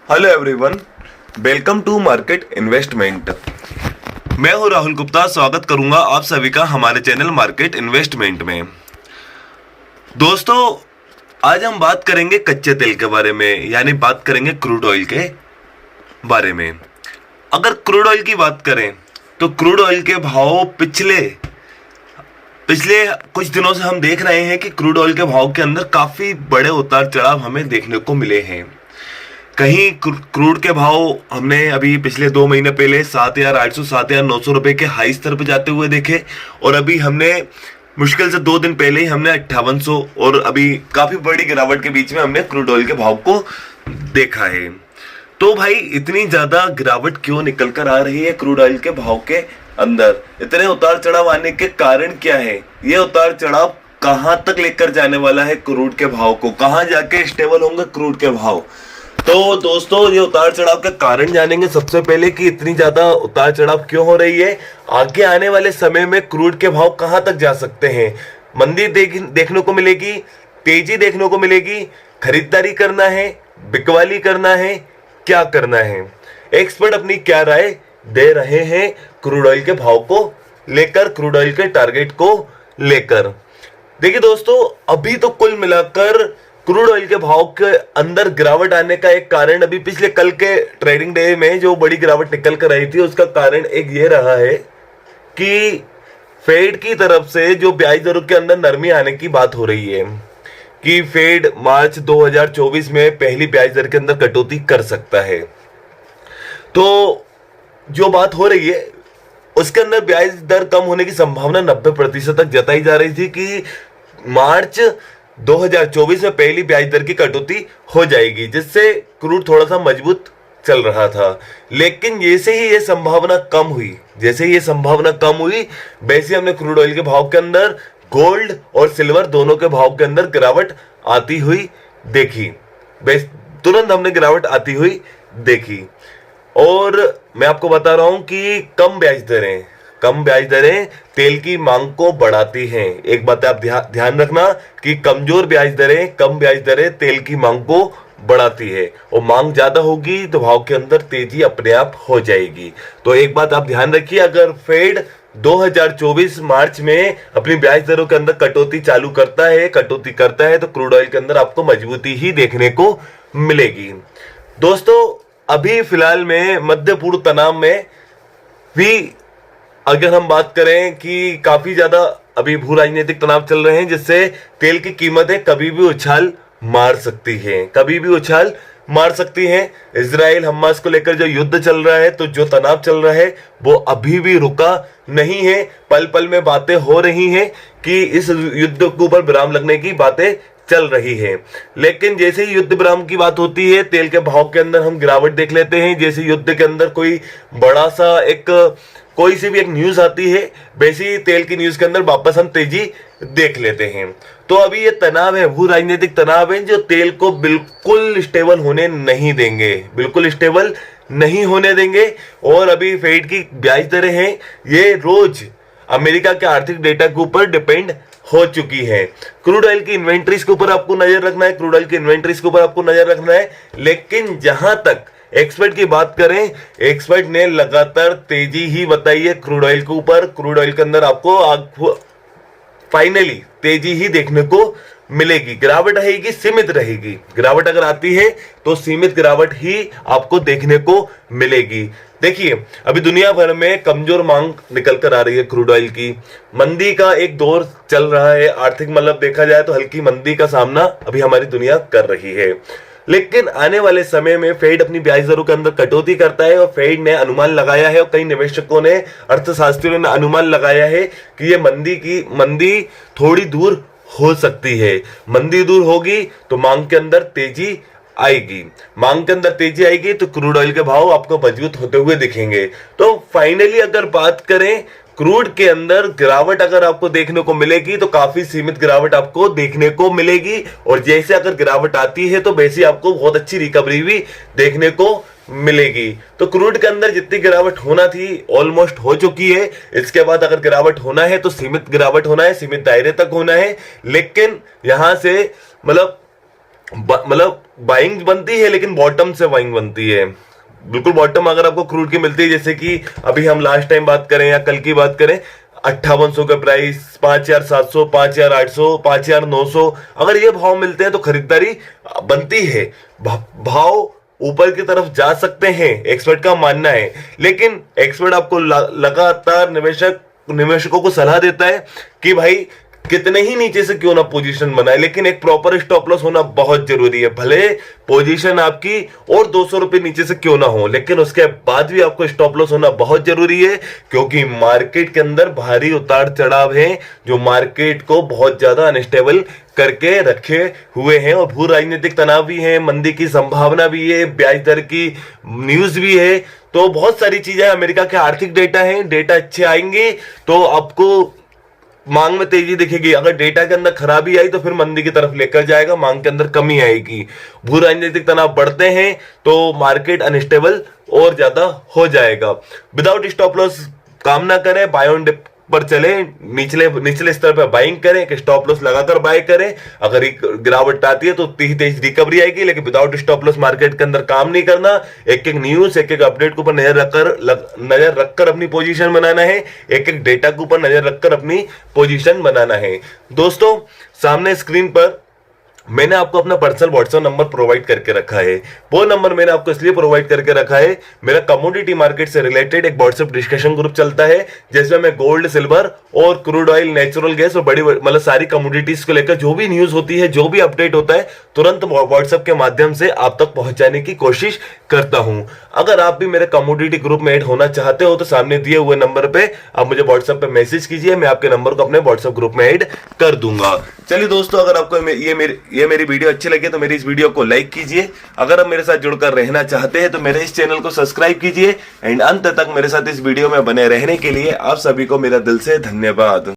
Hello everyone, welcome to market investment. मैं हूं राहुल गुप्ता। स्वागत करूंगा आप सभी का हमारे चैनल मार्केट इन्वेस्टमेंट में। दोस्तों, आज हम बात करेंगे कच्चे तेल के बारे में, यानी बात करेंगे क्रूड ऑयल के बारे में। अगर क्रूड ऑयल की बात करें तो क्रूड ऑयल के भाव पिछले कुछ दिनों से हम देख रहे हैं कि क्रूड ऑयल के भाव के अंदर काफी बड़े उतार चढ़ाव हमें देखने को मिले हैं। कहीं क्रूड के भाव हमने अभी पिछले 2 महीने पहले 7,800 7,900 रुपए के हाई स्तर पर जाते हुए देखे, और अभी हमने मुश्किल से 2 दिन पहले ही हमने 5800 और अभी काफी बड़ी गिरावट के बीच में हमने क्रूड ऑयल के भाव को देखा है। तो भाई, इतनी ज्यादा गिरावट क्यों निकल कर आ रही है क्रूड ऑयल के भाव के अंदर? इतने उतार चढ़ाव आने के कारण क्या है? ये उतार चढ़ाव कहां तक लेकर जाने वाला है क्रूड के भाव को? कहां जाके स्टेबल होंगे क्रूड के भाव? तो दोस्तों, ये उतार चढ़ाव के कारण जानेंगे सबसे पहले कि इतनी ज्यादा उतार चढ़ाव क्यों हो रही है। आगे आने वाले समय में क्रूड के भाव कहां तक जा सकते हैं? मंदी देखने को मिलेगी, तेजी देखने को मिलेगी, खरीदारी करना है, बिकवाली करना है, क्या करना है? एक्सपर्ट अपनी क्या राय दे रहे हैं क्रूड ऑयल के भाव को लेकर, क्रूड ऑयल के टारगेट को लेकर? देखिए दोस्तों, अभी तो कुल मिलाकर क्रूड ऑयल के भाव के अंदर गिरावट आने का एक कारण, अभी पिछले कल के ट्रेडिंग डे में जो बड़ी गिरावट निकल कर आई थी, उसका कारण एक ये रहा है कि फेड की तरफ से जो ब्याज दरों के अंदर नरमी आने की बात हो रही है कि फेड मार्च 2024 में पहली ब्याज दर के अंदर कटौती कर सकता है। तो जो बात हो रही है उसके अंदर ब्याज दर कम होने की संभावना 90% तक जताई जा रही थी कि मार्च 2024 में पहली ब्याज दर की कटौती हो जाएगी, जिससे क्रूड थोड़ा सा मजबूत चल रहा था। लेकिन जैसे ही ये संभावना कम हुई, वैसे हमने क्रूड ऑयल के भाव के अंदर गोल्ड और सिल्वर दोनों के भाव के अंदर गिरावट आती हुई देखी। तुरंत हमने गिरावट आती हुई देखी। और मैं आपको बता रहा हूं कि कम ब्याज दरें तेल की मांग को बढ़ाती हैं। एक बात आप ध्यान रखना कि कम ब्याज दरें तेल की मांग को बढ़ाती है, और मांग ज्यादा होगी तो भाव के अंदर तेजी अपने आप हो जाएगी। तो एक बात आप ध्यान रखिए, अगर फेड 2024 मार्च में अपनी ब्याज दरों के अंदर कटौती करता है तो क्रूड ऑयल के अंदर आपको मजबूती ही देखने को मिलेगी। दोस्तों, अभी फिलहाल में मध्य पूर्व तनाव में भी अगर हम बात करें कि काफी ज्यादा अभी भू राजनीतिक तनाव चल रहे हैं, जिससे तेल की कीमतें कभी भी उछाल मार सकती हैं। इजराइल हमास को लेकर जो युद्ध चल रहा है, तो जो तनाव चल रहा है वो अभी भी रुका नहीं है। पल पल में बातें हो रही हैं कि इस युद्ध के ऊपर विराम लगने की बातें चल रही है। लेकिन जैसे ही युद्ध विराम की बात होती है, तेल के भाव के अंदर हम गिरावट देख लेते हैं। जैसे युद्ध के अंदर कोई सी भी एक न्यूज आती है, वैसे ही तेल की न्यूज के अंदर वापस हम तेजी देख लेते हैं। तो अभी ये तनाव है, भू राजनीतिक तनाव है, जो तेल को बिल्कुल स्टेबल नहीं होने देंगे। और अभी फेड की ब्याज दरें हैं, ये रोज अमेरिका के आर्थिक डेटा के ऊपर डिपेंड हो चुकी है। क्रूड ऑयल की इन्वेंट्रीज के ऊपर आपको नजर रखना है। लेकिन जहां तक एक्सपर्ट की बात करें, एक्सपर्ट ने लगातार तेजी ही बताई है क्रूड ऑयल के ऊपर। क्रूड ऑयल के अंदर आपको फाइनली तेजी ही देखने को मिलेगी। गिरावट आएगी, सीमित रहेगी। गिरावट अगर आती है तो सीमित गिरावट ही आपको देखने को मिलेगी। देखिए, अभी दुनिया भर में कमजोर मांग निकल कर आ रही है क्रूड ऑयल की। मंदी का एक दौर चल रहा है, आर्थिक देखा जाए तो हल्की मंदी का सामना अभी हमारी दुनिया कर रही है। लेकिन आने वाले समय में फेड अपनी ब्याज दरों के अंदर कटौती करता है, और फेड ने अनुमान लगाया है, और कई निवेशकों ने, अर्थशास्त्रियों ने अनुमान लगाया है कि ये मंदी थोड़ी दूर हो सकती है। मंदी दूर होगी तो मांग के अंदर तेजी आएगी तो क्रूड ऑयल के भाव आपको मजबूत होते हुए दिखेंगे। तो फाइनली अगर बात करें, क्रूड के अंदर गिरावट अगर आपको देखने को मिलेगी तो काफी सीमित गिरावट आपको देखने को मिलेगी, और जैसे अगर गिरावट आती है तो वैसे आपको बहुत अच्छी रिकवरी भी देखने को मिलेगी। तो क्रूड के अंदर जितनी गिरावट होना थी ऑलमोस्ट हो चुकी है। इसके बाद अगर गिरावट होना है तो सीमित गिरावट होना है, सीमित दायरे तक होना है। लेकिन यहां से मतलब बाइंग बनती है लेकिन बॉटम से बाइंग बनती है, बिल्कुल बॉटम अगर आपको क्रूड की मिलती है, जैसे कि अभी हम लास्ट टाइम बात करें या कल की बात करें 5800 का प्राइस, 5700, 5800, 5900, अगर ये भाव मिलते हैं तो खरीदारी बनती है। भाव ऊपर की तरफ जा सकते हैं, एक्सपर्ट का मानना है, लेकिन एक्सपर्ट आपको लगातार निवेशकों को सलाह देता है कि भाई कितने ही नीचे से क्यों ना पोजीशन बनाए, लेकिन एक प्रॉपर स्टॉप लॉस होना बहुत जरूरी है। भले पोजीशन आपकी और 200 रुपए नीचे से क्यों ना हो, लेकिन उसके बाद भी आपको स्टॉप लॉस होना बहुत जरूरी है, क्योंकि मार्केट के अंदर भारी उतार चढ़ाव है जो मार्केट को बहुत ज्यादा अनस्टेबल करके रखे हुए हैं, और भू राजनीतिक तनाव भी है, मंदी की संभावना भी है, ब्याज दर की न्यूज भी है, तो बहुत सारी चीजें। अमेरिका के आर्थिक डेटा है, डेटा अच्छे आएंगे तो आपको मांग में तेजी दिखेगी। अगर डेटा के अंदर खराबी आई तो फिर मंदी की तरफ लेकर जाएगा, मांग के अंदर कमी आएगी। भू राजनीतिक तनाव बढ़ते हैं तो मार्केट अनस्टेबल और ज्यादा हो जाएगा। विदाउट स्टॉप लॉस काम ना करें, बाय ऑन डिप पर चले, निचले स्तर पर बाइंग करें, एक स्टॉप लॉस लगाकर बाय करें। अगर गिरावट आती है तो तेज रिकवरी आएगी, लेकिन विदाउट स्टॉप लॉस मार्केट के अंदर काम नहीं करना। एक एक न्यूज, एक एक अपडेट के ऊपर नजर रखकर अपनी पोजीशन बनाना है, एक एक डेटा के ऊपर नजर रखकर अपनी पोजीशन बनाना है। दोस्तों, सामने स्क्रीन पर मैंने आपको अपना पर्सनल व्हाट्सएप नंबर प्रोवाइड करके रखा है। वो नंबर मैंने आपको इसलिए प्रोवाइड करके रखा है, मेरा कमोडिटी मार्केट से रिलेटेड एक व्हाट्सएप डिस्कशन ग्रुप चलता है, जिसमें मैं गोल्ड, सिल्वर और क्रूड ऑयल, नेचुरल गैस और बड़ी मतलब सारी कमोडिटीज को लेकर जो भी न्यूज होती है, जो भी अपडेट होता है, तुरंत व्हाट्सएप के माध्यम से आप तक पहुंचाने की कोशिश करता हूं। अगर आप भी मेरे कमोडिटी ग्रुप में ऐड होना चाहते हो तो सामने दिए हुए नंबर पे आप मुझे व्हाट्सएप पे मैसेज कीजिए, मैं आपके नंबर को अपने व्हाट्सएप ग्रुप में ऐड कर दूंगा। चलिए दोस्तों, अगर आपको ये मेरी वीडियो अच्छी लगे तो मेरी इस वीडियो को लाइक कीजिए। अगर आप मेरे साथ जुड़कर रहना चाहते हैं तो मेरे इस चैनल को सब्सक्राइब कीजिए, एंड अंत तक मेरे साथ इस वीडियो में बने रहने के लिए आप सभी को मेरा दिल से धन्यवाद।